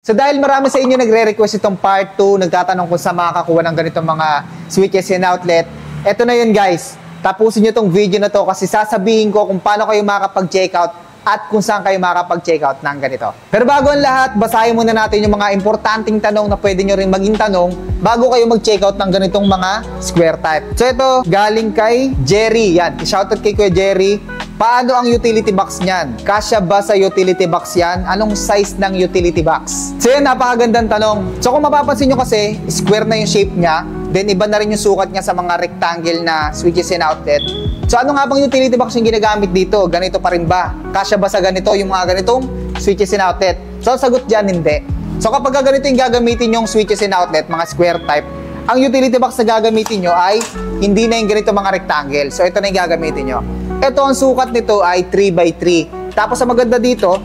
So dahil marami sa inyo nagre-request itong part 2, nagtatanong kung saan makakakuha ng ganitong mga switches and outlet, eto na yun guys. Tapusin nyo itong video na to kasi sasabihin ko kung paano kayo makakapag-checkout at kung saan kayo makakapag-checkout ng ganito. Pero bago ang lahat, basahin muna natin yung mga importanteng tanong na pwede nyo rin maging tanong bago kayo mag-checkout ng ganitong mga square type. So ito, galing kay Jerry. Yan, shoutout kay Kuya Jerry. Paano ang utility box niyan? Kasya ba sa utility box yan? Anong size ng utility box? So yun, napakagandang tanong. So kung mapapansin nyo kasi, square na yung shape niya. Then iba na rin yung sukat niya sa mga rectangle na switches and outlet. So ano nga bang utility box yung ginagamit dito? Ganito pa rin ba? Kasya ba sa ganito yung mga ganitong switches and outlet? So sagot dyan, hindi. So kapag ganito yung gagamitin yung switches and outlet, mga square type, ang utility box na gagamitin nyo ay hindi na yung ganito mga rectangle. So ito na yung gagamitin nyo. Ito ang sukat nito ay 3x3. Tapos sa maganda dito,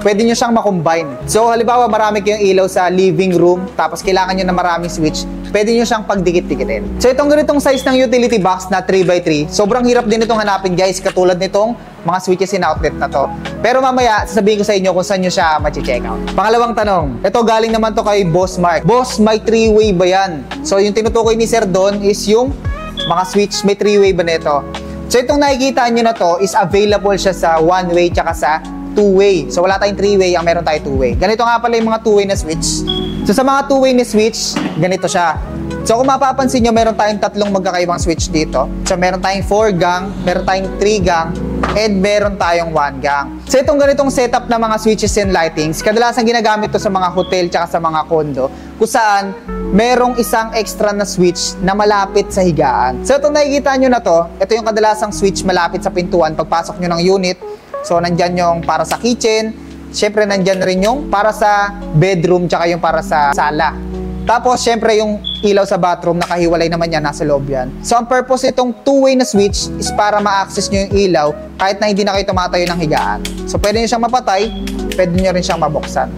pwede nyo siyang makombine. So halimbawa marami kayong ilaw sa living room, tapos kailangan nyo na maraming switch, pwede nyo siyang pagdikit-dikitin. So itong ganitong size ng utility box na 3x3, sobrang hirap din itong hanapin guys, katulad nitong mga switches and outlet na to. Pero mamaya, sasabihin ko sa inyo kung saan nyo siya ma-check out. Pangalawang tanong, ito galing naman to kay Boss Mark. Boss, may 3-way ba yan? So yung tinutukoy ni Sir Don is yung mga switch, may 3-way ba nito? So itong nakikita nyo na to is available siya sa 1-way tsaka sa 2-way. So wala tayong 3-way, ang meron tayo 2-way. Ganito nga pala yung mga 2-way na switch. So sa mga 2-way na switch, ganito siya. So kung mapapansin nyo, meron tayong tatlong magkakaibang switch dito. So meron tayong 4-gang, meron tayong 3-gang, and meron tayong 1-gang. So itong ganitong setup na mga switches and lightings, kadalasan ginagamit to sa mga hotel tsaka sa mga condo, kung saan merong isang extra na switch na malapit sa higaan. So itong nakikita nyo na to, ito yung kadalasang switch malapit sa pintuan pagpasok nyo ng unit. So nandyan yung para sa kitchen, syempre nandyan rin yung para sa bedroom tsaka yung para sa sala. Tapos syempre yung ilaw sa bathroom, nakahiwalay naman yan, nasa loob yan. So ang purpose itong 2-way na switch is para ma-access nyo yung ilaw kahit na hindi na kayo tumatayo ng higaan. So pwede nyo siyang mapatay, pwede nyo rin siyang mabuksan.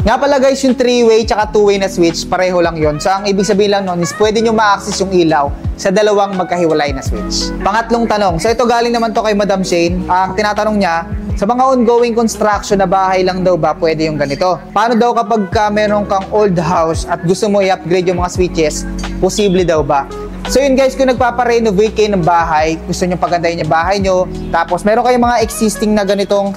Nga pala guys, yung 3-way tsaka 2-way na switch, pareho lang yon. So ang ibig sabihin lang nun is pwede nyo ma-access yung ilaw sa dalawang magkahiwalay na switch. Pangatlong tanong, so ito galing naman to kay Madam Shane. Ang tinatanong niya, sa mga ongoing construction na bahay lang daw ba pwede yung ganito? Paano daw kapag meron kang old house at gusto mo i-upgrade yung mga switches, posible daw ba? So yun guys, kung nagpapa-renovate kayo ng bahay, gusto nyo pagandahin yung bahay nyo, tapos meron kayong mga existing na ganitong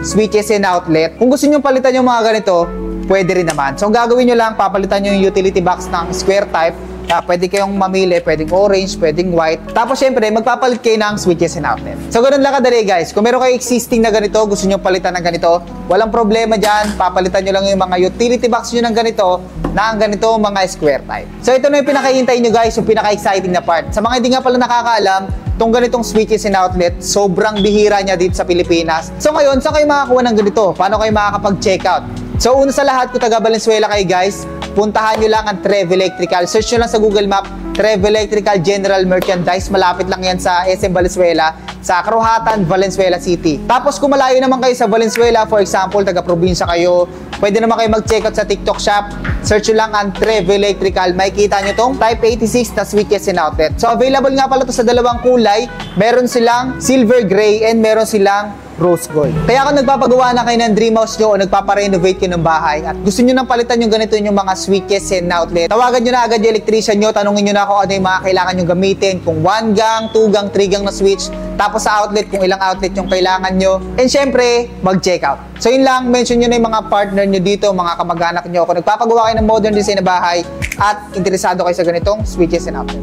switches and outlet, kung gusto nyo palitan yung mga ganito, pwede rin naman. So gagawin nyo lang, papalitan nyo yung utility box ng square type. Pwede kayong mamili, pwedeng orange, pwedeng white. Tapos syempre, magpapalit kayo ng switches and outlet. So ganun lang kadali guys. Kung meron kayo existing na ganito, gusto nyo palitan ng ganito, walang problema dyan. Papalitan nyo lang yung mga utility box nyo ng ganito, na ang ganito mga square type. So ito na yung pinakahihintay nyo guys, yung pinaka-exciting na part. Sa mga hindi nga pala nakakaalam, itong ganitong switches and outlet, sobrang bihira niya dito sa Pilipinas. So ngayon, saan kayo makakuha ng ganito? Paano kayo makakapag-checkout? So una sa lahat, kung taga Valenzuela kayo guys, puntahan nyo lang ang Trev Electrical. Search nyo lang sa Google Map, Trev Electrical General Merchandise. Malapit lang yan sa SM Valenzuela, sa Karuhatan, Valenzuela City. Tapos kung malayo naman kayo sa Valenzuela, for example, taga-probinsya kayo, pwede naman kayo mag-checkout sa TikTok shop. Search nyo lang ang Trev Electrical. Makikita nyo tong Type 86 na switches and outlet. So available nga pala to sa dalawang kulay. Meron silang silver gray and meron silang rose gold. Kaya kung nagpapagawa na kayo ng dream house nyo o nagpapa-renovate kayo ng bahay at gusto nyo nang palitan yung ganito yung mga switches and outlet, tawagan nyo na agad yung electrician nyo, tanungin nyo na kung ano yung mga kailangan nyo gamitin, kung 1-gang, 2-gang, 3-gang na switch, tapos sa outlet kung ilang outlet yung kailangan nyo, and syempre, mag-check out. So yun lang, mention nyo na yung mga partner nyo dito, mga kamag-anak nyo, kung nagpapagawa kayo ng modern design na bahay at interesado kayo sa ganitong switches and outlet.